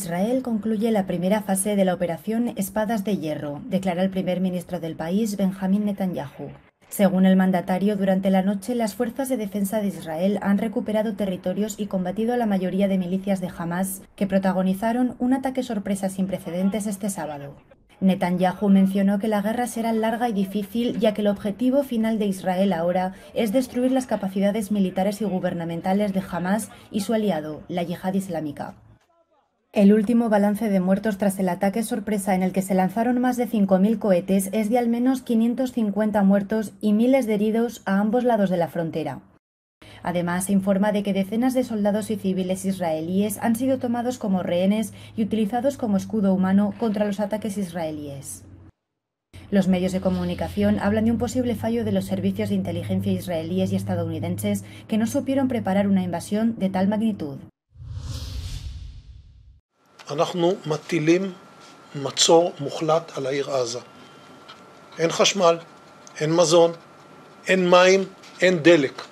Israel concluye la primera fase de la operación Espadas de Hierro, declara el primer ministro del país, Benjamín Netanyahu. Según el mandatario, durante la noche las fuerzas de defensa de Israel han recuperado territorios y combatido a la mayoría de milicias de Hamás que protagonizaron un ataque sorpresa sin precedentes este sábado. Netanyahu mencionó que la guerra será larga y difícil, ya que el objetivo final de Israel ahora es destruir las capacidades militares y gubernamentales de Hamás y su aliado, la Yihad Islámica. El último balance de muertos tras el ataque sorpresa en el que se lanzaron más de 5.000 cohetes es de al menos 550 muertos y miles de heridos a ambos lados de la frontera. Además, se informa de que decenas de soldados y civiles israelíes han sido tomados como rehenes y utilizados como escudo humano contra los ataques israelíes. Los medios de comunicación hablan de un posible fallo de los servicios de inteligencia israelíes y estadounidenses que no supieron preparar una invasión de tal magnitud. אנחנו מטילים מצור מוחלט על העיר עזה. אין חשמל, אין מזון, אין מים, אין דלק.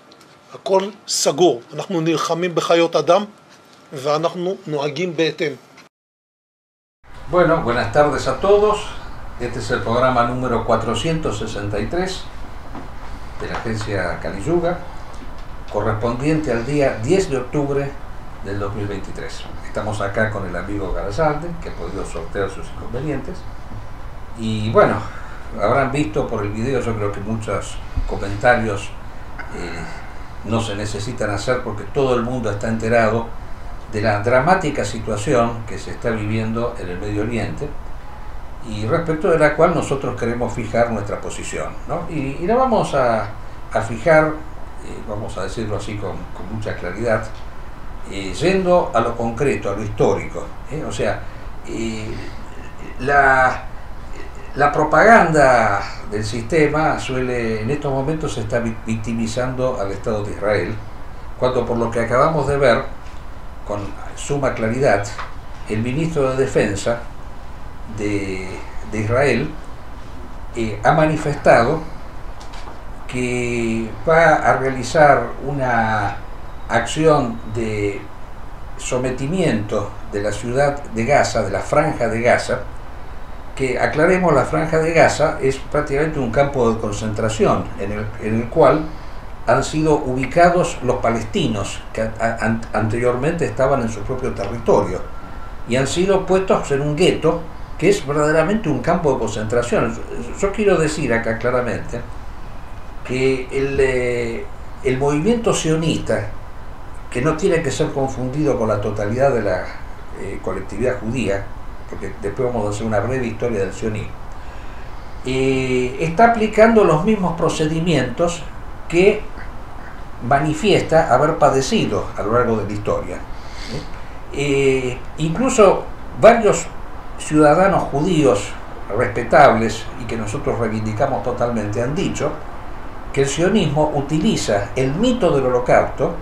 הכל סגור. אנחנו נלחמים בחיות אדם ואנחנו נוהגים בהתאם. Bueno, buenas tardes a todos. Este es el programa número 463 de la agencia Cali-Yuga, correspondiente al día 10 de octubre del 2023. Estamos acá con el amigo Garazalde, que ha podido sortear sus inconvenientes. Y bueno, habrán visto por el video, yo creo que muchos comentarios no se necesitan hacer porque todo el mundo está enterado de la dramática situación que se está viviendo en el Medio Oriente y respecto de la cual nosotros queremos fijar nuestra posición, ¿no? Y la vamos a fijar, vamos a decirlo así con mucha claridad, yendo a lo concreto, a lo histórico, o sea, la propaganda del sistema suele, en estos momentos se está victimizando al Estado de Israel, cuando por lo que acabamos de ver, con suma claridad, el ministro de Defensa de Israel ha manifestado que va a realizar una acción de sometimiento de la ciudad de Gaza, de la Franja de Gaza, que aclaremos, la Franja de Gaza es prácticamente un campo de concentración en el cual han sido ubicados los palestinos que anteriormente estaban en su propio territorio y han sido puestos en un gueto que es verdaderamente un campo de concentración. Yo quiero decir acá claramente que el movimiento sionista, que no tiene que ser confundido con la totalidad de la colectividad judía, porque después vamos a hacer una breve historia del sionismo, está aplicando los mismos procedimientos que manifiesta haber padecido a lo largo de la historia. Incluso varios ciudadanos judíos respetables y que nosotros reivindicamos totalmente han dicho que el sionismo utiliza el mito del holocausto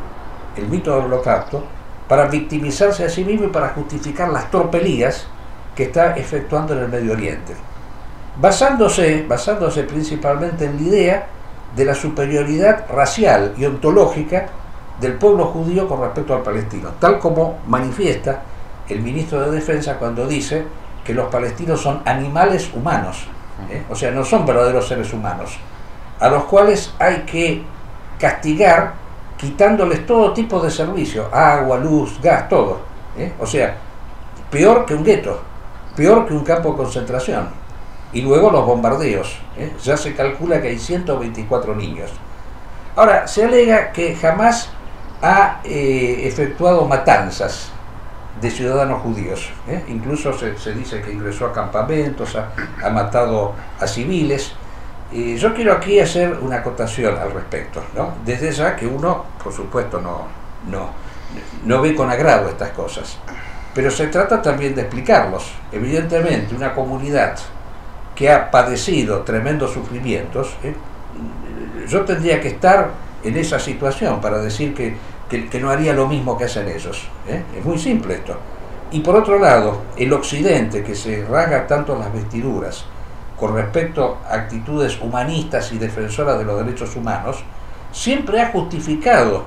para victimizarse a sí mismo y para justificar las tropelías que está efectuando en el Medio Oriente, basándose principalmente en la idea de la superioridad racial y ontológica del pueblo judío con respecto al palestino, tal como manifiesta el ministro de Defensa cuando dice que los palestinos son animales humanos, o sea, no son verdaderos seres humanos, a los cuales hay que castigar quitándoles todo tipo de servicio, agua, luz, gas, todo, o sea, peor que un gueto, peor que un campo de concentración. Y luego los bombardeos, ya se calcula que hay 124 niños. Ahora, se alega que jamás ha efectuado matanzas de ciudadanos judíos, incluso se dice que ingresó a campamentos, ha matado a civiles. Yo quiero aquí hacer una acotación al respecto, ¿no? Desde ya que uno, por supuesto, no ve con agrado estas cosas, pero se trata también de explicarlos. Evidentemente, una comunidad que ha padecido tremendos sufrimientos, yo tendría que estar en esa situación para decir que no haría lo mismo que hacen ellos. Es muy simple esto. Y por otro lado, el Occidente, que se rasga tanto las vestiduras con respecto a actitudes humanistas y defensoras de los derechos humanos, siempre ha justificado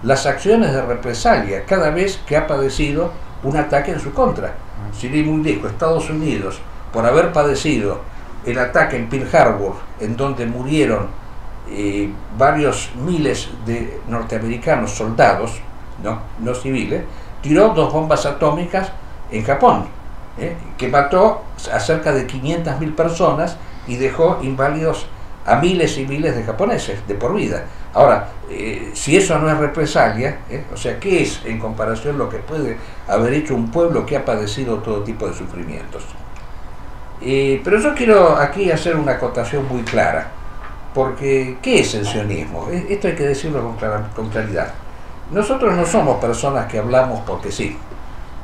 las acciones de represalia cada vez que ha padecido un ataque en su contra. Sin ir muy lejos, Estados Unidos, por haber padecido el ataque en Pearl Harbor, en donde murieron varios miles de norteamericanos soldados, no civiles, tiró 2 bombas atómicas en Japón, que mató a cerca de 500.000 personas y dejó inválidos a miles y miles de japoneses de por vida. Ahora, si eso no es represalia, o sea, ¿qué es en comparación lo que puede haber hecho un pueblo que ha padecido todo tipo de sufrimientos? Pero yo quiero aquí hacer una acotación muy clara, porque ¿qué es el sionismo? Esto hay que decirlo con claridad. Nosotros no somos personas que hablamos porque sí.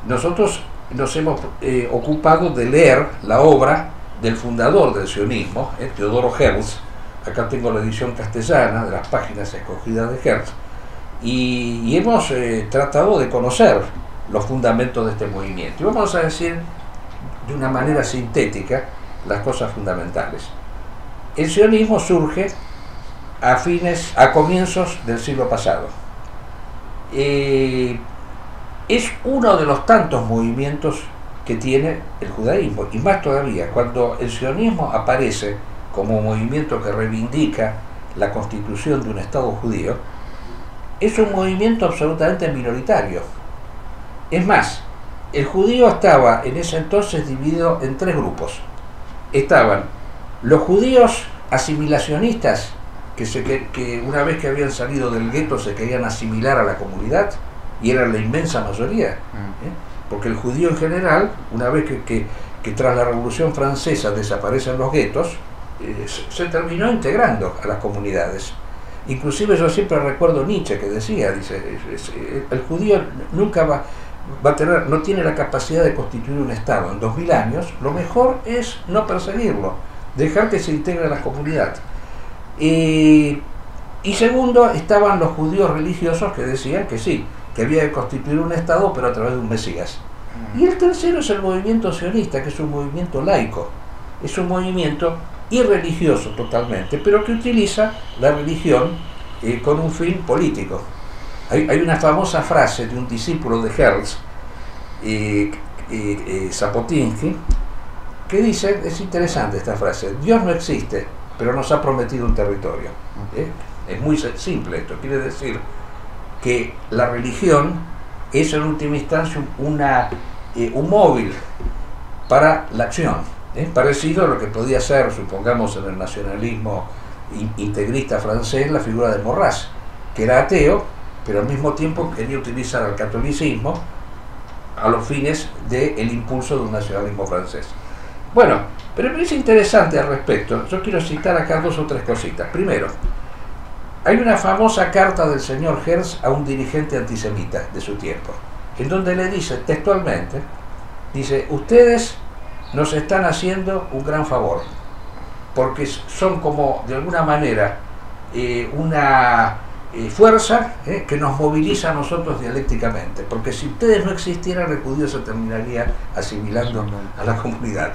Nosotros nos hemos ocupado de leer la obra del fundador del sionismo, Teodoro Herzl. Acá tengo la edición castellana de las páginas escogidas de Herzl, y hemos tratado de conocer los fundamentos de este movimiento. Y vamos a decir de una manera sintética las cosas fundamentales. El sionismo surge a comienzos del siglo pasado. Es uno de los tantos movimientos que tiene el judaísmo, y más todavía, cuando el sionismo aparece como movimiento que reivindica la constitución de un Estado judío, es un movimiento absolutamente minoritario. Es más, el judío estaba en ese entonces dividido en 3 grupos. Estaban los judíos asimilacionistas, que una vez que habían salido del gueto se querían asimilar a la comunidad, y eran la inmensa mayoría, porque el judío en general, una vez que tras la Revolución Francesa desaparecen los guetos, se terminó integrando a las comunidades. Inclusive yo siempre recuerdo Nietzsche, que decía, el judío nunca va a tener, no tiene la capacidad de constituir un Estado en 2000 años, lo mejor es no perseguirlo, dejar que se integre a la comunidad. Y segundo, estaban los judíos religiosos que decían que sí, que había que constituir un Estado, pero a través de un Mesías. Y el tercero es el movimiento sionista, que es un movimiento laico, es un movimiento irreligioso totalmente, pero que utiliza la religión con un fin político. Hay una famosa frase de un discípulo de Herzl, Zapotinsky, que dice, es interesante esta frase: Dios no existe, pero nos ha prometido un territorio. Es muy simple esto, quiere decir que la religión es en última instancia un móvil para la acción, parecido a lo que podía ser, supongamos, en el nacionalismo integrista francés, la figura de Maurras, que era ateo, pero al mismo tiempo quería utilizar el catolicismo a los fines del impulso de un nacionalismo francés. Bueno, pero es interesante al respecto. Yo quiero citar acá 2 o 3 cositas. Primero, hay una famosa carta del señor Herzl a un dirigente antisemita de su tiempo, en donde le dice textualmente, dice: ustedes nos están haciendo un gran favor, porque son como, de alguna manera, una fuerza que nos moviliza a nosotros dialécticamente, porque si ustedes no existieran, el judío se terminaría asimilando a la comunidad.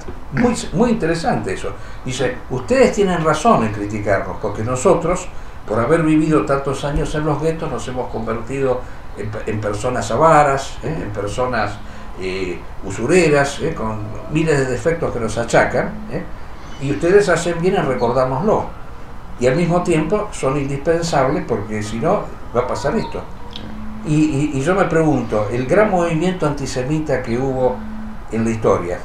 Muy interesante eso. Dice, ustedes tienen razón en criticarnos, porque nosotros, por haber vivido tantos años en los guetos, nos hemos convertido en personas avaras, en personas usureras, con miles de defectos que nos achacan, y ustedes hacen bien en recordárnoslo. Y al mismo tiempo son indispensables, porque si no va a pasar esto. Y yo me pregunto, el gran movimiento antisemita que hubo en la historia,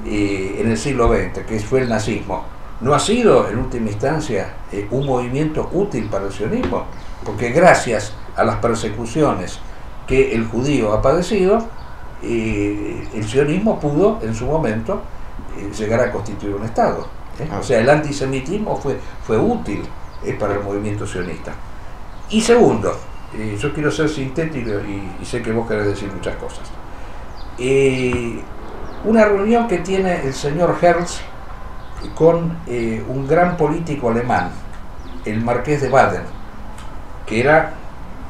en el siglo XX, que fue el nazismo, ¿no ha sido en última instancia un movimiento útil para el sionismo? Porque gracias a las persecuciones que el judío ha padecido, el sionismo pudo en su momento llegar a constituir un Estado. O sea, el antisemitismo fue útil para el movimiento sionista. Y segundo, yo quiero ser sintético y sé que vos querés decir muchas cosas. Una reunión que tiene el señor Herzl con un gran político alemán, el marqués de Baden, que era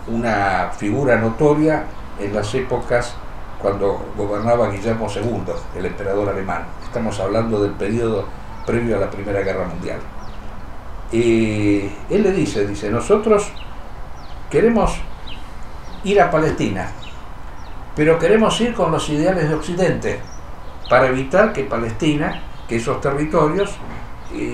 una figura notoria en las épocas cuando gobernaba Guillermo II, el emperador alemán. Estamos hablando del periodo previo a la Primera Guerra Mundial. Él le dice, nosotros queremos ir a Palestina, pero queremos ir con los ideales de Occidente para evitar que Palestina, que esos territorios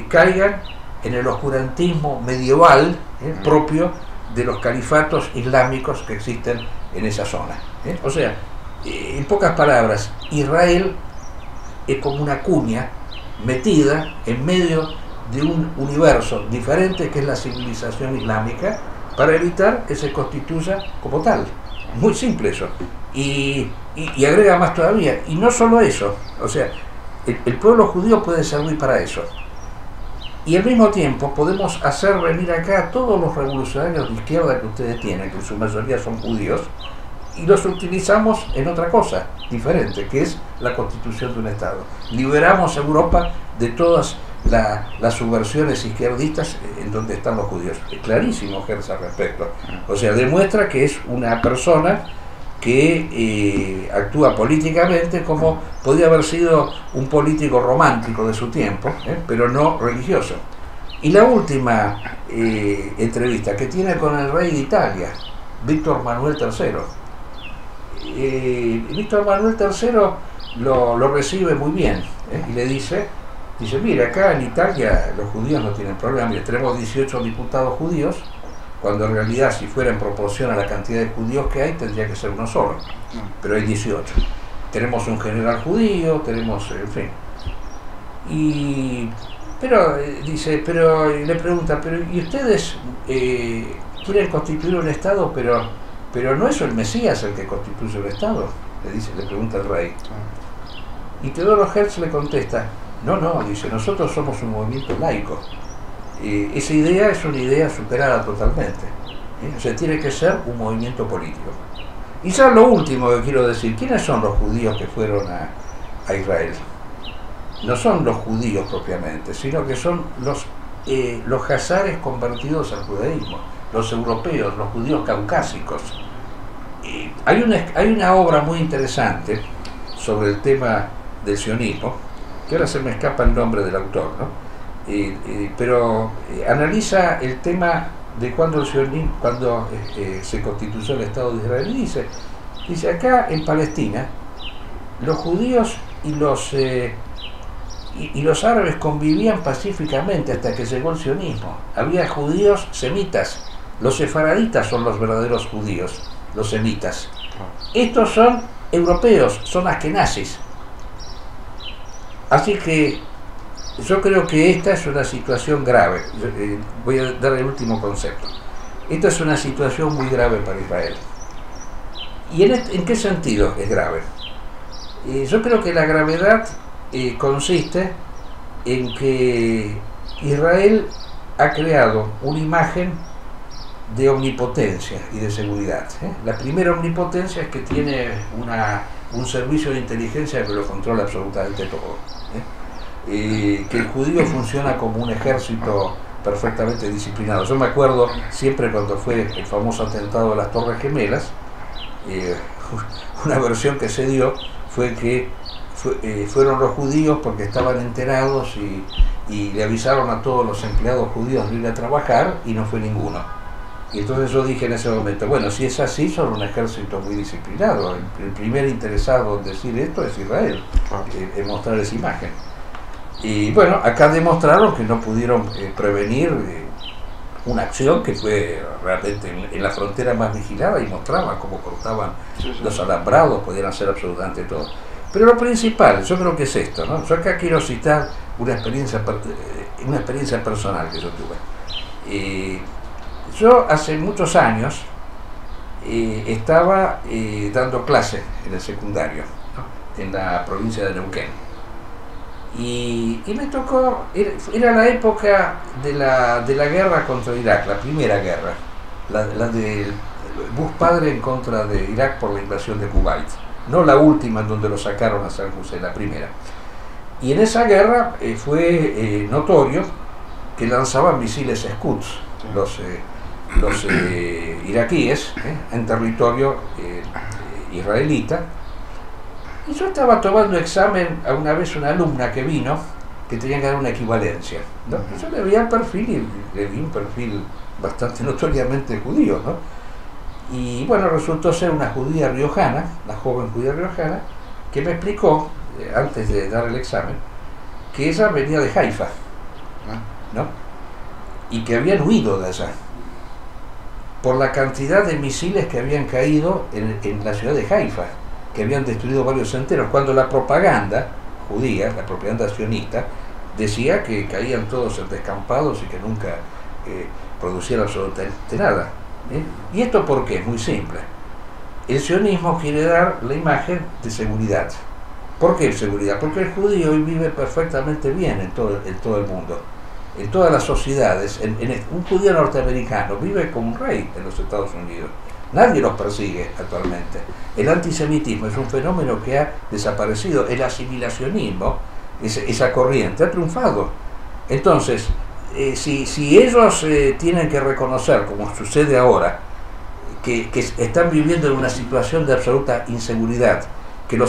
caigan en el oscurantismo medieval propio de los califatos islámicos que existen en esa zona. O sea, en pocas palabras, Israel es como una cuña metida en medio de un universo diferente que es la civilización islámica, para evitar que se constituya como tal. Muy simple eso. Y agrega más todavía, y no solo eso, o sea, el pueblo judío puede servir para eso. Y al mismo tiempo podemos hacer venir acá a todos los revolucionarios de izquierda que ustedes tienen, que en su mayoría son judíos, y los utilizamos en otra cosa diferente, que es la constitución de un Estado. Liberamos a Europa de todas las subversiones izquierdistas en donde están los judíos. Es clarísimo Herz al respecto. O sea, demuestra que es una persona que actúa políticamente como podía haber sido un político romántico de su tiempo, pero no religioso. Y la última entrevista que tiene con el rey de Italia, Víctor Manuel III. Víctor Manuel III lo recibe muy bien, y le dice, mira, acá en Italia los judíos no tienen problema, mira, tenemos 18 diputados judíos, cuando en realidad si fuera en proporción a la cantidad de judíos que hay tendría que ser uno solo, pero hay 18. Tenemos un general judío, tenemos, en fin. Pero le pregunta, pero ¿y ustedes quieren constituir un Estado, pero no es el Mesías el que constituye el Estado? Le pregunta el rey. Y Teodoro Herz le contesta, no, dice, nosotros somos un movimiento laico. Esa idea es una idea superada totalmente. O sea, tiene que ser un movimiento político. Y ya lo último que quiero decir, ¿quiénes son los judíos que fueron a Israel? No son los judíos propiamente, sino que son los hazares convertidos al judaísmo, los europeos, los judíos caucásicos. Hay una obra muy interesante sobre el tema del sionismo, que ahora se me escapa el nombre del autor, ¿no? Pero analiza el tema de cuando el sionismo, cuando se constituyó el Estado de Israel, y dice acá en Palestina los judíos y los árabes convivían pacíficamente hasta que llegó el sionismo. Había judíos semitas, los sefaraditas son los verdaderos judíos, los semitas. Estos son europeos, son askenazis. Así que yo creo que esta es una situación grave. Voy a dar el último concepto. Esta es una situación muy grave para Israel. ¿Y en qué sentido es grave? Yo creo que la gravedad consiste en que Israel ha creado una imagen de omnipotencia y de seguridad. La primera omnipotencia es que tiene un servicio de inteligencia que lo controla absolutamente todo. Que el judío funciona como un ejército perfectamente disciplinado. Yo me acuerdo siempre cuando fue el famoso atentado de las Torres Gemelas, una versión que se dio fue que fueron los judíos porque estaban enterados y le avisaron a todos los empleados judíos de ir a trabajar y no fue ninguno. Y entonces yo dije en ese momento, bueno, si es así, son un ejército muy disciplinado. El primer interesado en decir esto es Israel, en mostrar esa imagen. Y bueno, acá demostraron que no pudieron prevenir una acción que fue realmente en la frontera más vigilada, y mostraban cómo cortaban los alambrados, podían hacer absolutamente todo. Pero lo principal, yo creo que es esto, ¿no? Yo acá quiero citar una experiencia personal que yo tuve. Yo hace muchos años estaba dando clases en el secundario, ¿no? En la provincia de Neuquén. Y me tocó, era la época de la guerra contra Irak, la primera guerra, la de Bush padre en contra de Irak por la invasión de Kuwait, no la última en donde lo sacaron a San José, la primera. Y en esa guerra fue notorio que lanzaban misiles Scud los iraquíes en territorio israelita. Y yo estaba tomando examen a una vez una alumna que vino, que tenía que dar una equivalencia, ¿no? Yo le veía el perfil y le vi un perfil bastante notoriamente judío, ¿no? Y bueno, resultó ser una judía riojana, una joven judía riojana, que me explicó, antes de dar el examen, que ella venía de Haifa, ¿no? Y que habían huido de allá por la cantidad de misiles que habían caído en la ciudad de Haifa, que habían destruido varios enteros, cuando la propaganda judía, la propaganda sionista, decía que caían todos en descampados y que nunca producían absolutamente nada. ¿Y esto por qué? Es muy simple. El sionismo quiere dar la imagen de seguridad. ¿Por qué seguridad? Porque el judío hoy vive perfectamente bien en todo el mundo, en todas las sociedades. Un judío norteamericano vive como un rey en los Estados Unidos. Nadie los persigue actualmente. El antisemitismo es un fenómeno que ha desaparecido. El asimilacionismo, esa corriente, ha triunfado. Entonces, si ellos tienen que reconocer, como sucede ahora, que están viviendo en una situación de absoluta inseguridad, que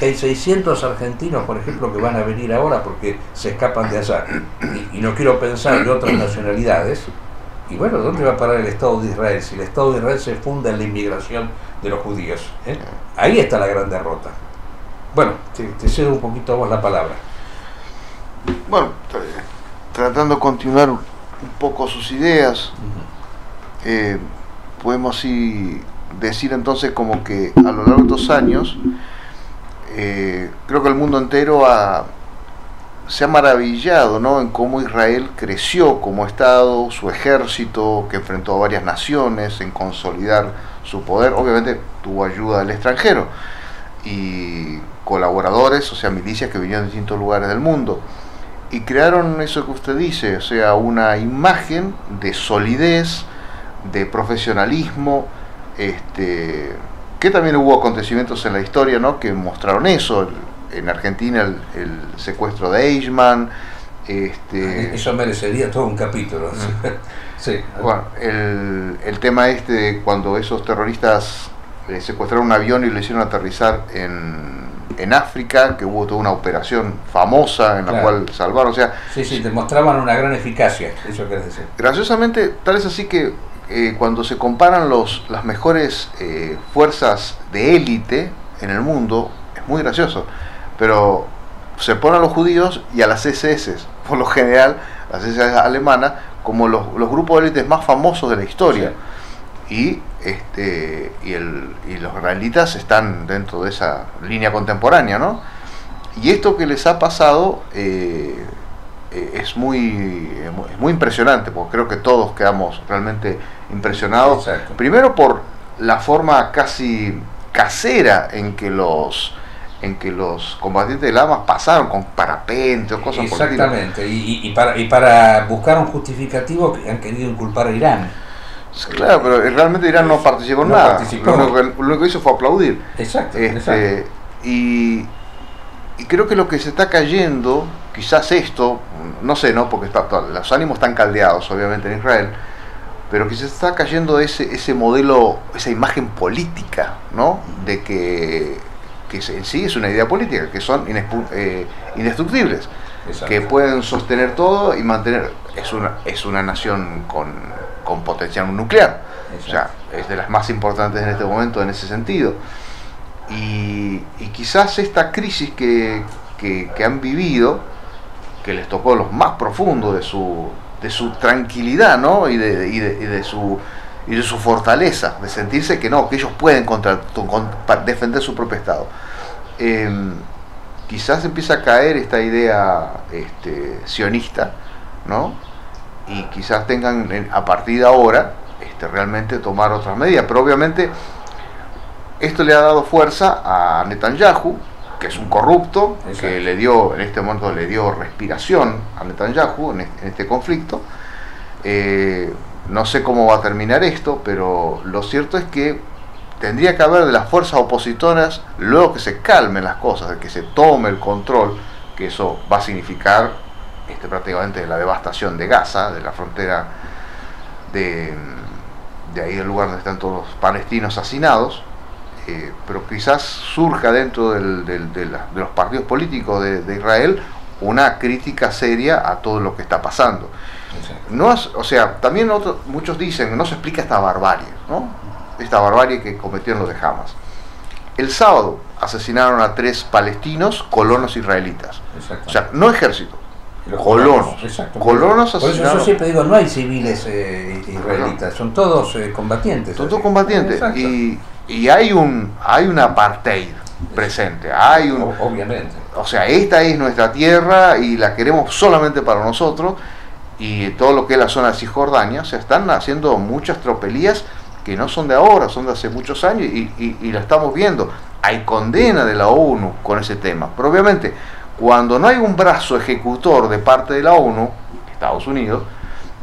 hay 600 argentinos, por ejemplo, que van a venir ahora porque se escapan de allá, y no quiero pensar de otras nacionalidades, y bueno, ¿dónde va a parar el Estado de Israel? Si el Estado de Israel se funda en la inmigración de los judíos, ahí está la gran derrota. Bueno, te cedo un poquito a vos la palabra. Bueno, tratando de continuar un poco sus ideas, podemos sí decir entonces como que a lo largo de estos años, creo que el mundo entero se ha maravillado, ¿no?, en cómo Israel creció como Estado, su ejército, que enfrentó a varias naciones, en consolidar su poder. Obviamente tuvo ayuda del extranjero y colaboradores, o sea, milicias que vinieron de distintos lugares del mundo, y crearon eso que usted dice, o sea, una imagen de solidez, de profesionalismo, que también hubo acontecimientos en la historia, ¿no?, que mostraron eso. En Argentina el secuestro de Eichmann, eso merecería todo un capítulo. Sí. Bueno, el tema de cuando esos terroristas secuestraron un avión y lo hicieron aterrizar en África, que hubo toda una operación famosa en la cual salvaron, o sea, sí, demostraban una gran eficacia, eso querés decir. Graciosamente, tal es así que cuando se comparan las mejores fuerzas de élite en el mundo, es muy gracioso, pero se ponen a los judíos y a las SS, por lo general, las SS alemanas, como los grupos de élites más famosos de la historia. Sí. Y los israelitas están dentro de esa línea contemporánea, ¿no? Y esto que les ha pasado es muy impresionante, porque creo que todos quedamos realmente impresionados. Exacto. Primero por la forma casi casera en que los combatientes del Hamas pasaron con parapente o cosas por el estilo. Exactamente, y para buscar un justificativo que han querido inculpar a Irán. Claro, pero realmente Irán no participó en nada. Lo único que hizo fue aplaudir. Exacto. Y creo que lo que se está cayendo, quizás esto, no sé, ¿no?, porque los ánimos están caldeados obviamente en Israel, pero quizás está cayendo ese modelo, esa imagen política, ¿no?, de que en sí es una idea política, que son indestructibles. Exacto. Que pueden sostener todo y mantener. Es una nación con potencial nuclear. Exacto. O sea, es de las más importantes en este momento en ese sentido. Y quizás esta crisis que han vivido, que les tocó los más profundos de su tranquilidad, ¿no?, y de su fortaleza, de sentirse que ellos pueden defender su propio Estado. Quizás empieza a caer esta idea sionista, ¿no?, y quizás tengan a partir de ahora realmente tomar otras medidas, pero obviamente esto le ha dado fuerza a Netanyahu, que es un corrupto. Exacto. Que en este momento le dio respiración a Netanyahu en este conflicto. No sé cómo va a terminar esto, pero lo cierto es que tendría que haber de las fuerzas opositoras, luego que se calmen las cosas, de que se tome el control, que eso va a significar prácticamente la devastación de Gaza, de la frontera de ahí del lugar donde están todos los palestinos hacinados, pero quizás surja dentro de los partidos políticos de Israel una crítica seria a todo lo que está pasando. No, o sea, también muchos dicen, no se explica esta barbarie, ¿no? esta barbarie que cometieron los de Hamas. El sábado asesinaron a 3 palestinos, colonos israelitas. O sea, no ejército, colonos. Colonos asesinados. Por eso yo siempre digo, no hay civiles israelitas, son todos combatientes. Son todos combatientes. Y hay un apartheid presente. Obviamente. O sea, esta es nuestra tierra y la queremos solamente para nosotros. Y todo lo que es la zona de Cisjordania, se están haciendo muchas tropelías que no son de ahora, son de hace muchos años y lo estamos viendo. Hay condena de la ONU con ese tema. Pero obviamente, cuando no hay un brazo ejecutor de parte de la ONU, Estados Unidos,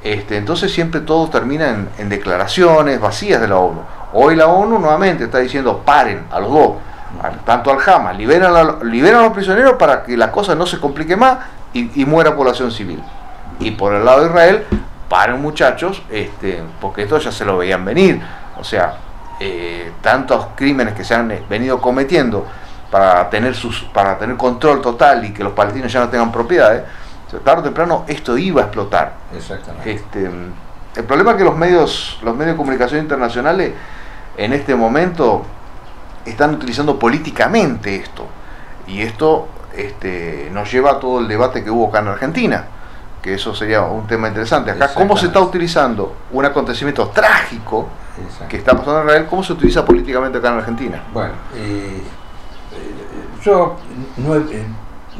entonces siempre todo termina en declaraciones vacías de la ONU. Hoy la ONU nuevamente está diciendo paren a los dos, tanto al Hamas, liberan a los prisioneros para que la cosa no se complique más y muera población civil. Y por el lado de Israel, paren muchachos, porque esto ya se lo veían venir. O sea, tantos crímenes que se han venido cometiendo para tener control total y que los palestinos ya no tengan propiedades, tarde o temprano esto iba a explotar. Exactamente. El problema es que los medios de comunicación internacionales en este momento están utilizando políticamente esto. Y esto nos lleva a todo el debate que hubo acá en Argentina, que eso sería un tema interesante. Acá, ¿cómo se está utilizando un acontecimiento trágico que está pasando en Israel? ¿Cómo se utiliza políticamente acá en Argentina? Bueno, yo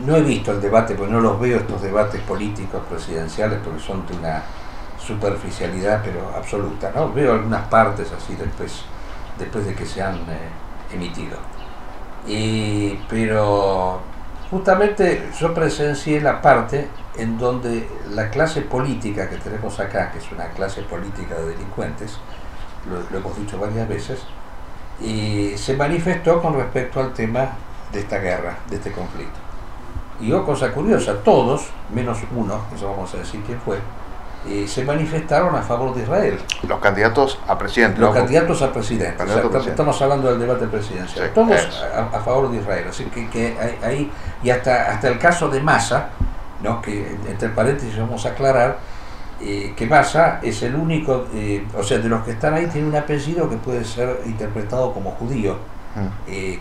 no he visto el debate, porque no los veo estos debates políticos presidenciales, porque son de una superficialidad pero absoluta, ¿no? Veo algunas partes así después de que se han emitido. Pero justamente yo presencié la parte en donde la clase política que tenemos acá, que es una clase política de delincuentes, lo hemos dicho varias veces, se manifestó con respecto al tema de esta guerra, de este conflicto. Y cosa curiosa, todos, menos uno, eso vamos a decir quién fue, se manifestaron a favor de Israel. Los candidatos a presidente. Los candidatos a presidente. Estamos hablando del debate presidencial. Sí, todos a favor de Israel. Así que hay, y hasta el caso de Massa, ¿no? Que entre paréntesis vamos a aclarar que Massa es el único, o sea, de los que están ahí tiene un apellido que puede ser interpretado como judío,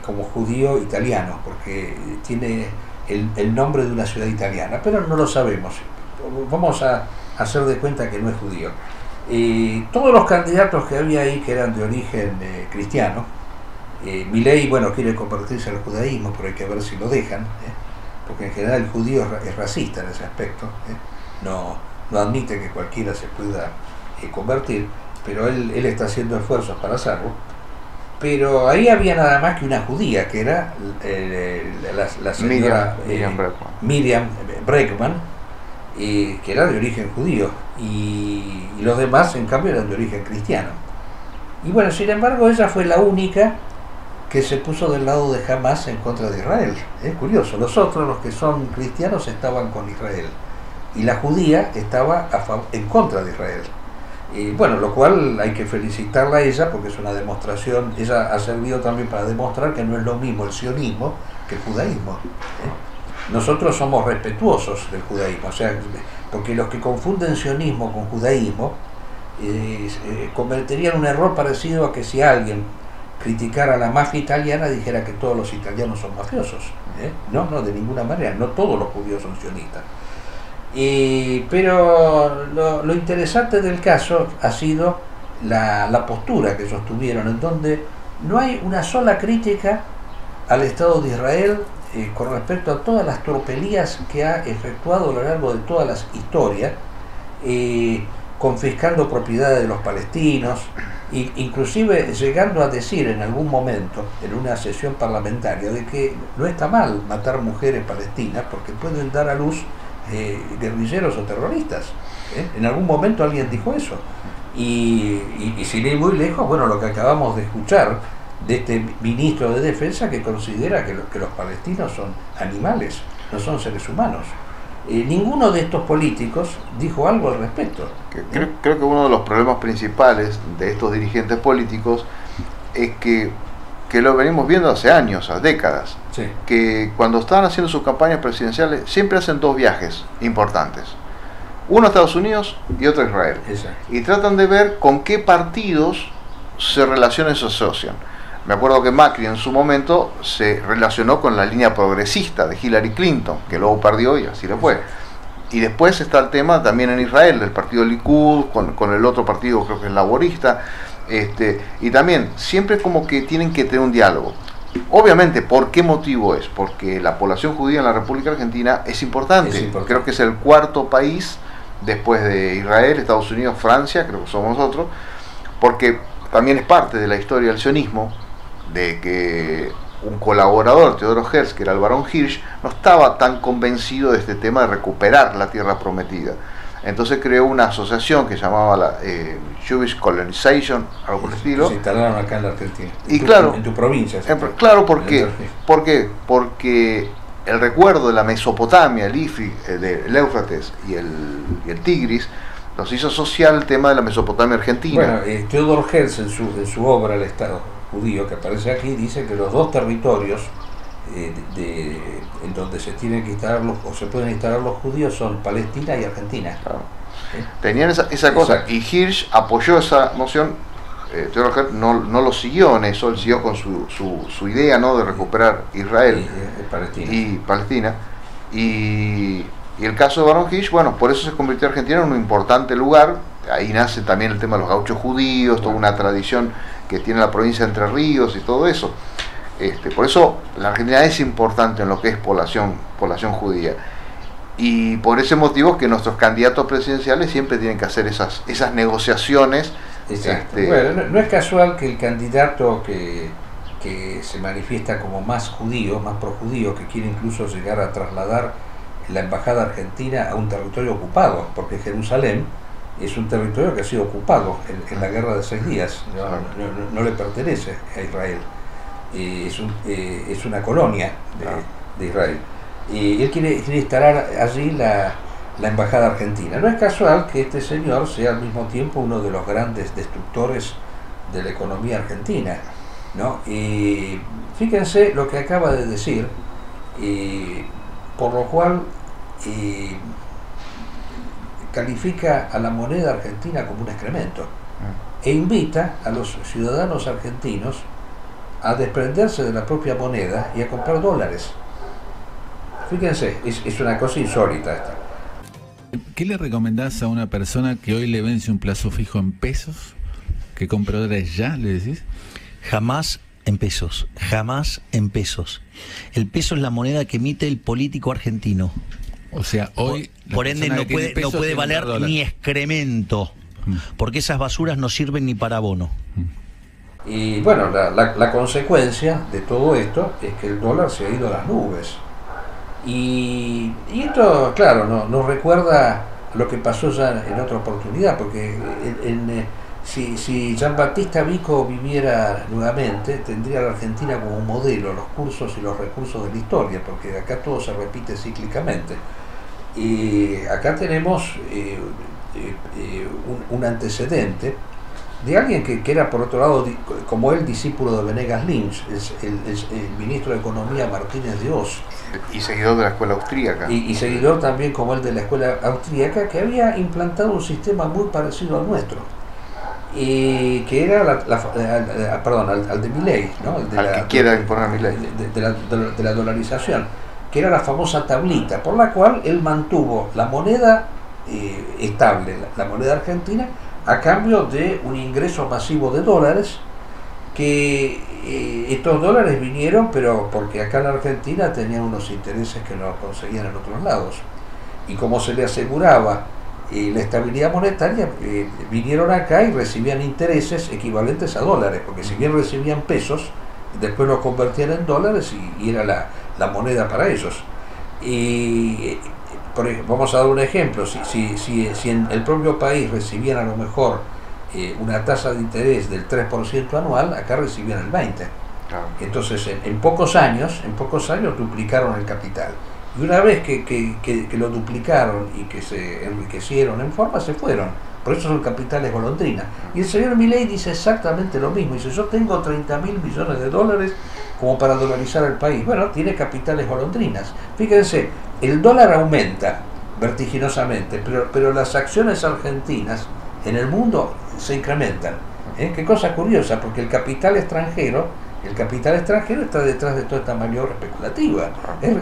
como judío italiano, porque tiene el nombre de una ciudad italiana, pero no lo sabemos. Vamos a hacer de cuenta que no es judío. Todos los candidatos que había ahí, que eran de origen cristiano, Milei, bueno, quiere convertirse al judaísmo, pero hay que ver si lo dejan, porque en general el judío es racista en ese aspecto, no admite que cualquiera se pueda convertir, pero él está haciendo esfuerzos para hacerlo. Pero ahí había nada más que una judía, que era la señora Miriam Bregman, que era de origen judío, y los demás en cambio eran de origen cristiano. Y bueno, sin embargo ella fue la única que se puso del lado de Hamas en contra de Israel. Es curioso, los otros, los que son cristianos, estaban con Israel, y la judía estaba en contra de Israel. Bueno, lo cual hay que felicitarla a ella, porque es una demostración. Ella ha servido también para demostrar que no es lo mismo el sionismo que el judaísmo. Nosotros somos respetuosos del judaísmo, o sea, porque los que confunden sionismo con judaísmo cometerían un error parecido a que si alguien criticara a la mafia italiana dijera que todos los italianos son mafiosos. No, de ninguna manera, no todos los judíos son sionistas. Pero lo interesante del caso ha sido la postura que ellos tuvieron, en donde no hay una sola crítica al Estado de Israel con respecto a todas las tropelías que ha efectuado a lo largo de todas las historias, confiscando propiedades de los palestinos, inclusive llegando a decir en algún momento en una sesión parlamentaria de que no está mal matar mujeres palestinas porque pueden dar a luz guerrilleros o terroristas. En algún momento alguien dijo eso, y sin ir muy lejos, bueno, lo que acabamos de escuchar de este ministro de Defensa, que considera que los palestinos son animales, no son seres humanos. Ninguno de estos políticos dijo algo al respecto. Creo que uno de los problemas principales de estos dirigentes políticos es que lo venimos viendo hace años, hace décadas, sí, que cuando estaban haciendo sus campañas presidenciales siempre hacen dos viajes importantes, uno a Estados Unidos y otro a Israel. Exacto. Y tratan de ver con qué partidos se relacionan y se asocian. Me acuerdo que Macri en su momento se relacionó con la línea progresista de Hillary Clinton, que luego perdió y así le fue. Y después está el tema también en Israel, del partido Likud, con el otro partido, creo que es laborista, y también siempre como que tienen que tener un diálogo. Obviamente, ¿por qué motivo es? Porque la población judía en la República Argentina es importante. Creo que es el cuarto país después de Israel, Estados Unidos, Francia, creo que somos nosotros, porque también es parte de la historia del sionismo, de que un colaborador, Teodoro Herz, que era el barón Hirsch, no estaba tan convencido de este tema de recuperar la tierra prometida. Entonces creó una asociación que llamaba la Jewish Colonization, algo por el estilo. Se instalaron acá en la Argentina. Y claro, en tu provincia. Claro, ¿por qué? Porque el recuerdo de la Mesopotamia, el Éufrates y el Tigris, nos hizo asociar el tema de la Mesopotamia argentina. Bueno, Theodor Herz en su obra El Estado Judío, que aparece aquí, dice que los dos territorios en donde se tienen que instalar o se pueden instalar los judíos son Palestina y Argentina. Claro. ¿Sí? Tenían esa cosa. Exacto. Y Hirsch apoyó esa noción. Theodor Herz no lo siguió en eso, él siguió con su idea, ¿no?, de recuperar Israel y Palestina. Y el caso de Barón Hirsch, bueno, por eso se convirtió Argentina en un importante lugar. Ahí nace también el tema de los gauchos judíos, toda una tradición que tiene la provincia de Entre Ríos y todo eso. Por eso la Argentina es importante en lo que es población judía. Y por ese motivo que nuestros candidatos presidenciales siempre tienen que hacer esas negociaciones. Exacto. Bueno, no es casual que el candidato que se manifiesta como más judío, más projudío, que quiere incluso llegar a trasladar la embajada argentina a un territorio ocupado, porque Jerusalén es un territorio que ha sido ocupado en la guerra de 6 días, no le pertenece a Israel, es una colonia de Israel, y él quiere instalar allí la embajada argentina. No es casual que este señor sea al mismo tiempo uno de los grandes destructores de la economía argentina, ¿no? Y fíjense lo que acaba de decir, por lo cual califica a la moneda argentina como un excremento e invita a los ciudadanos argentinos a desprenderse de la propia moneda y a comprar dólares. Fíjense, es una cosa insólita esta. ¿Qué le recomendás a una persona que hoy le vence un plazo fijo en pesos, que compre dólares ya, le decís? Jamás en pesos, jamás en pesos. El peso es la moneda que emite el político argentino. O sea, hoy por ende no puede valer ni excremento, porque esas basuras no sirven ni para abono. Y bueno, la consecuencia de todo esto es que el dólar se ha ido a las nubes. Y esto, claro, nos recuerda lo que pasó ya en otra oportunidad, porque si Giambattista Vico viviera nuevamente, tendría a la Argentina como modelo los cursos y los recursos de la historia, porque acá todo se repite cíclicamente. Y acá tenemos un antecedente de alguien que era, por otro lado, como él, discípulo de Venegas Lynch, el ministro de Economía Martínez de Oz. Y seguidor de la escuela austríaca. Y seguidor también, como él, de la escuela austríaca, que había implantado un sistema muy parecido al nuestro. Que era al de Milei, ¿no? Que quiera imponer Milei. De la dolarización, que era la famosa tablita, por la cual él mantuvo la moneda estable, la moneda argentina, a cambio de un ingreso masivo de dólares, que estos dólares vinieron, pero porque acá en la Argentina tenían unos intereses que no conseguían en otros lados, y como se le aseguraba la estabilidad monetaria, vinieron acá y recibían intereses equivalentes a dólares, porque si bien recibían pesos, después los convertían en dólares y era la moneda para ellos. Y vamos a dar un ejemplo: si en el propio país recibían a lo mejor una tasa de interés del 3% anual, acá recibían el 20%. Claro. Entonces en pocos años duplicaron el capital. Y una vez que lo duplicaron y que se enriquecieron en forma, se fueron. Por eso son capitales golondrina. Y el señor Milei dice exactamente lo mismo. Dice: yo tengo 30.000 millones de dólares como para dolarizar el país. Bueno, tiene capitales golondrinas. Fíjense, el dólar aumenta vertiginosamente, pero las acciones argentinas en el mundo se incrementan. Qué cosa curiosa, porque el capital extranjero está detrás de toda esta maniobra especulativa.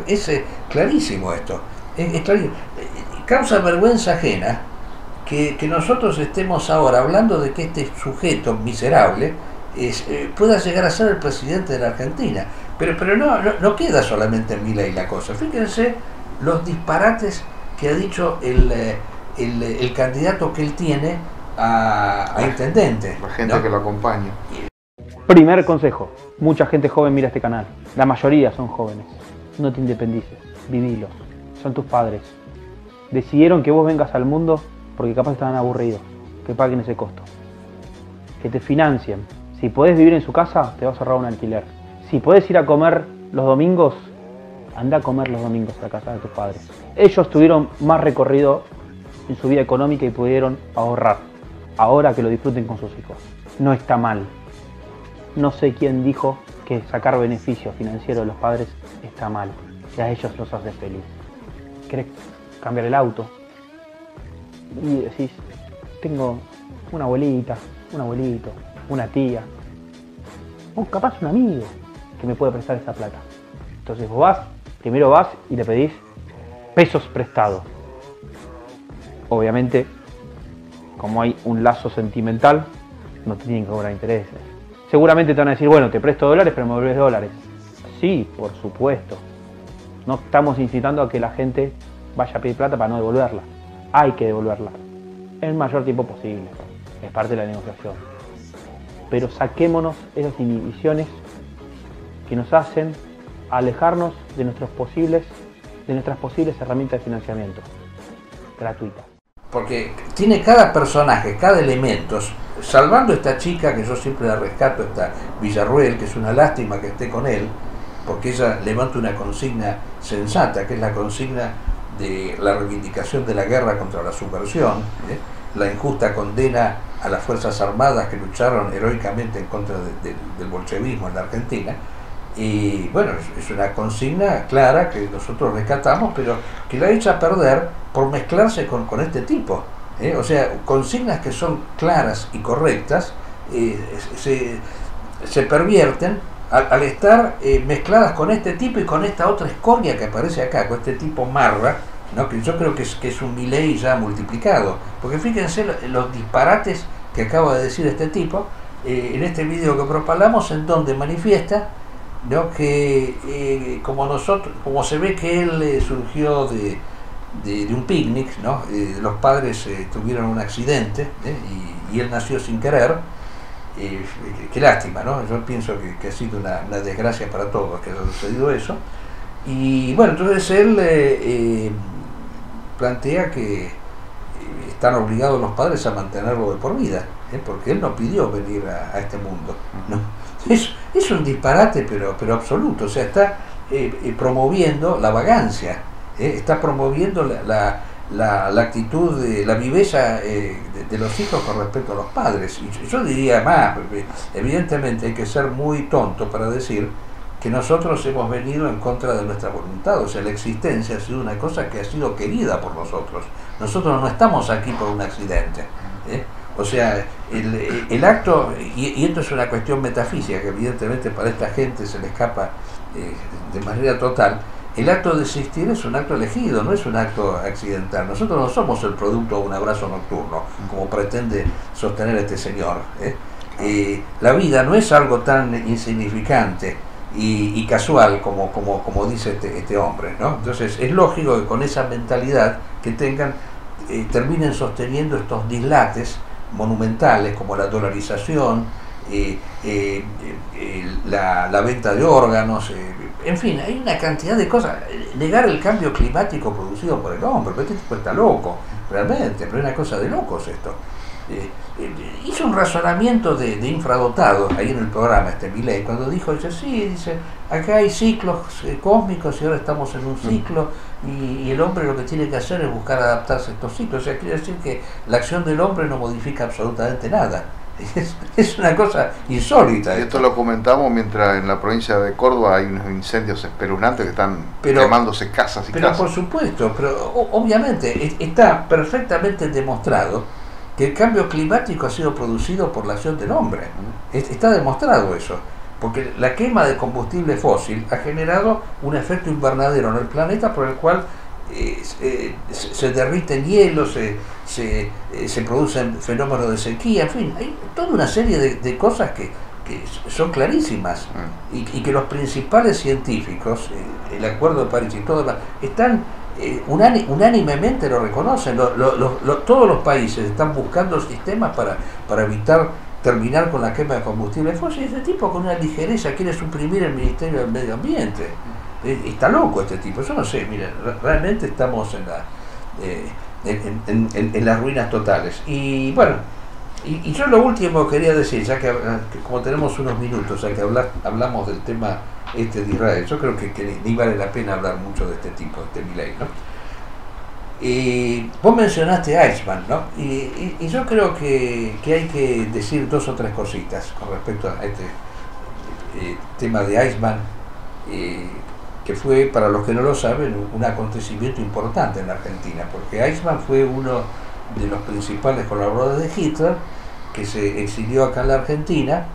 Es clarísimo esto. Es clarísimo. Causa vergüenza ajena que nosotros estemos ahora hablando de que este sujeto miserable pueda llegar a ser el presidente de la Argentina. Pero no queda solamente en Milei la cosa. Fíjense los disparates que ha dicho el candidato que él tiene a intendente. La gente que lo acompaña. Primer consejo, mucha gente joven mira este canal, la mayoría son jóvenes. No te independices, vivilo, son tus padres. Decidieron que vos vengas al mundo porque capaz estaban aburridos, que paguen ese costo. Que te financien. Si podés vivir en su casa, te vas a ahorrar un alquiler. Si podés ir a comer los domingos, anda a comer los domingos a la casa de tus padres. Ellos tuvieron más recorrido en su vida económica y pudieron ahorrar. Ahora que lo disfruten con sus hijos. No está mal. No sé quién dijo que sacar beneficio financiero de los padres está mal. Si a ellos los hace feliz. ¿Querés cambiar el auto? Y decís, tengo una abuelita, un abuelito, una tía, o capaz un amigo que me puede prestar esa plata. Entonces vos primero vas y le pedís pesos prestados. Obviamente, como hay un lazo sentimental, no te tienen que cobrar intereses. Seguramente te van a decir, bueno, te presto dólares, pero me devolvés dólares. Sí, por supuesto. No estamos incitando a que la gente vaya a pedir plata para no devolverla. Hay que devolverla en el mayor tiempo posible. Es parte de la negociación. Pero saquémonos esas inhibiciones que nos hacen alejarnos de nuestras posibles herramientas de financiamiento gratuitas. Porque tiene cada personaje, cada elemento, salvando esta chica que yo siempre la rescato, esta Villarruel, que es una lástima que esté con él, porque ella levanta una consigna sensata, que es la consigna de la reivindicación de la guerra contra la subversión, la injusta condena a las Fuerzas Armadas que lucharon heroicamente en contra del bolchevismo en la Argentina. Y bueno, es una consigna clara que nosotros rescatamos, pero que la echa a perder por mezclarse con este tipo. O sea, consignas que son claras y correctas se pervierten al estar mezcladas con este tipo y con esta otra escoria que aparece acá, con este tipo marra, ¿no? Que yo creo que es un Milei ya multiplicado. Porque fíjense los disparates que acaba de decir este tipo en este video que propalamos, en donde manifiesta, ¿no? Que como se ve que él surgió de un picnic, ¿no? Los padres tuvieron un accidente y él nació sin querer. Qué lástima, ¿no? Yo pienso que ha sido una desgracia para todos que haya sucedido eso. Y bueno, entonces él plantea que están obligados los padres a mantenerlo de por vida, porque él no pidió venir a este mundo, ¿no? Es un disparate pero absoluto. O sea, está promoviendo la vagancia, está promoviendo la actitud de la viveza de los hijos con respecto a los padres. Y yo diría más, evidentemente hay que ser muy tonto para decir que nosotros hemos venido en contra de nuestra voluntad. O sea, la existencia ha sido una cosa que ha sido querida por nosotros. Nosotros no estamos aquí por un accidente, O sea, el acto, y esto es una cuestión metafísica que evidentemente para esta gente se le escapa de manera total. El acto de existir es un acto elegido, no es un acto accidental. Nosotros no somos el producto de un abrazo nocturno, como pretende sostener este señor. La vida no es algo tan insignificante y casual como dice este hombre, ¿no? Entonces es lógico que con esa mentalidad que tengan, terminen sosteniendo estos dislates monumentales como la dolarización, la venta de órganos, en fin, hay una cantidad de cosas. Negar el cambio climático producido por el hombre, pero este tipo está loco, realmente, pero es una cosa de locos esto. Hizo un razonamiento de infradotados ahí en el programa Milei, cuando dice, acá hay ciclos cósmicos y ahora estamos en un ciclo y el hombre lo que tiene que hacer es buscar adaptarse a estos ciclos. O sea, quiere decir que la acción del hombre no modifica absolutamente nada. Es una cosa insólita. Y esto lo comentamos mientras en la provincia de Córdoba hay unos incendios espeluznantes que están quemándose casas y casas. Pero por supuesto, pero obviamente está perfectamente demostrado que el cambio climático ha sido producido por la acción del hombre. Está demostrado eso, porque la quema de combustible fósil ha generado un efecto invernadero en el planeta por el cual se derriten hielos, se producen fenómenos de sequía, en fin, hay toda una serie de cosas que son clarísimas y que los principales científicos, el Acuerdo de París y todo, están unánimemente lo reconocen. Todos los países están buscando sistemas para evitar terminar con la quema de combustible fósil. Este tipo con una ligereza quiere suprimir el Ministerio del Medio Ambiente. Está loco este tipo. Yo no sé, miren, realmente estamos en las ruinas totales. Y bueno, y yo lo último quería decir, ya que como tenemos unos minutos, ya que hablamos del tema de Israel, yo creo que ni vale la pena hablar mucho de este tipo, de este Milei, ¿no? Vos mencionaste a Eichmann, ¿no? Y yo creo que hay que decir 2 o 3 cositas con respecto a este tema de Eichmann, que fue, para los que no lo saben, un acontecimiento importante en la Argentina, porque Eichmann fue uno de los principales colaboradores de Hitler, que se exilió acá en la Argentina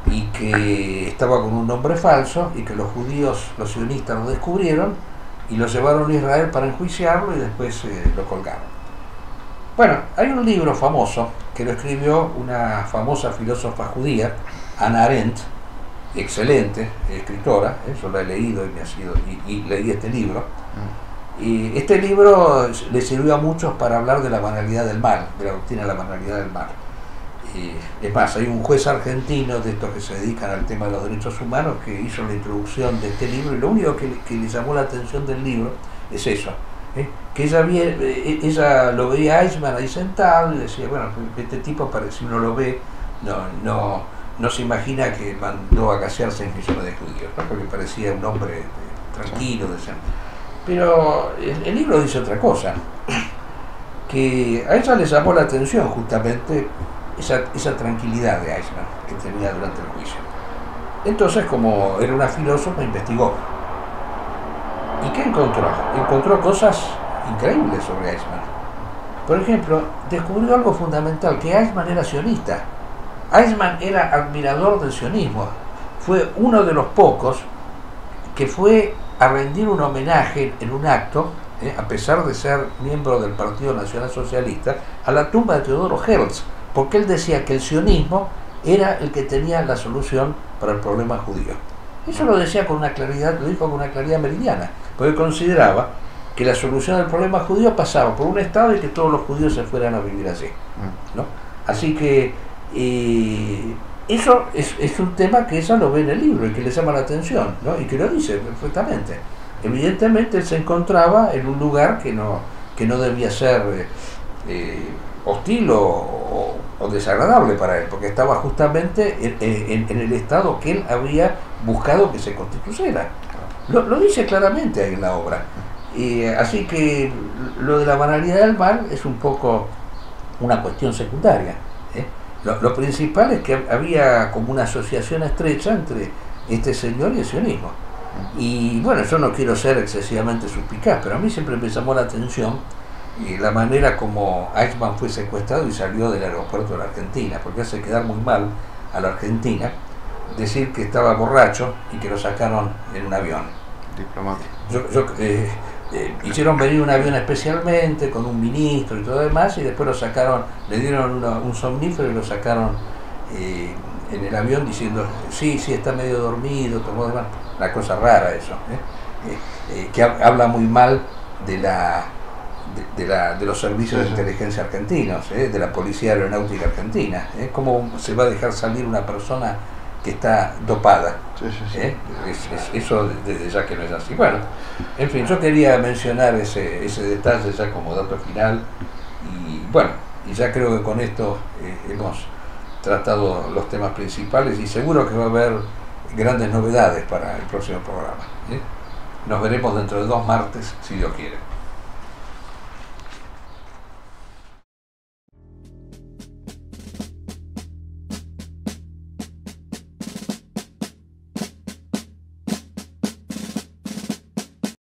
y que estaba con un nombre falso, y que los judíos, los sionistas, lo descubrieron y lo llevaron a Israel para enjuiciarlo y después lo colgaron. Bueno, hay un libro famoso que lo escribió una famosa filósofa judía, Hannah Arendt, excelente escritora, yo la he leído y leí este libro. Y este libro le sirvió a muchos para hablar de la banalidad del mal, de la doctrina de la banalidad del mal. Es más, hay un juez argentino de estos que se dedican al tema de los derechos humanos que hizo la introducción de este libro, y lo único que le llamó la atención del libro es eso, que ella lo veía a Eichmann ahí sentado y decía, bueno, este tipo, si uno lo ve, no se imagina que mandó a gasearse en millones de judíos, ¿no? Porque parecía un hombre tranquilo, decente. Pero el libro dice otra cosa, que a ella le llamó la atención justamente esa tranquilidad de Eichmann que tenía durante el juicio. Entonces, como era una filósofa, investigó. ¿Y qué encontró? Encontró cosas increíbles sobre Eichmann. Por ejemplo, descubrió algo fundamental, que Eichmann era sionista. Eichmann era admirador del sionismo. Fue uno de los pocos que fue a rendir un homenaje en un acto, a pesar de ser miembro del Partido Nacional Socialista, a la tumba de Teodoro Herzl, porque él decía que el sionismo era el que tenía la solución para el problema judío. Eso lo decía con una claridad, lo dijo con una claridad meridiana, porque consideraba que la solución del problema judío pasaba por un Estado y que todos los judíos se fueran a vivir allí, ¿no? Así que eso es un tema que ella lo ve en el libro y que le llama la atención, ¿no? Y que lo dice perfectamente. Evidentemente él se encontraba en un lugar que no debía ser hostil o desagradable para él, porque estaba justamente en el estado que él había buscado que se constituyera. Lo dice claramente ahí en la obra. Así que lo de la banalidad del mal es un poco una cuestión secundaria. Lo principal es que había como una asociación estrecha entre este señor y el sionismo. Y bueno, yo no quiero ser excesivamente suspicaz, pero a mí siempre me llamó la atención la manera como Eichmann fue secuestrado y salió del aeropuerto de la Argentina, porque hace quedar muy mal a la Argentina decir que estaba borracho y que lo sacaron en un avión. Diplomático. Hicieron venir un avión especialmente con un ministro y todo demás, y después lo sacaron, le dieron un somnífero y lo sacaron en el avión diciendo sí, está medio dormido, tomó demás. Una cosa rara eso, que habla muy mal de los servicios de inteligencia argentinos, de la Policía Aeronáutica Argentina. ¿Cómo se va a dejar salir una persona que está dopada? Eso desde ya que no es así. Bueno, en fin, yo quería mencionar ese detalle ya como dato final, y bueno, y ya creo que con esto hemos tratado los temas principales, y seguro que va a haber grandes novedades para el próximo programa. Nos veremos dentro de 2 martes, si Dios quiere.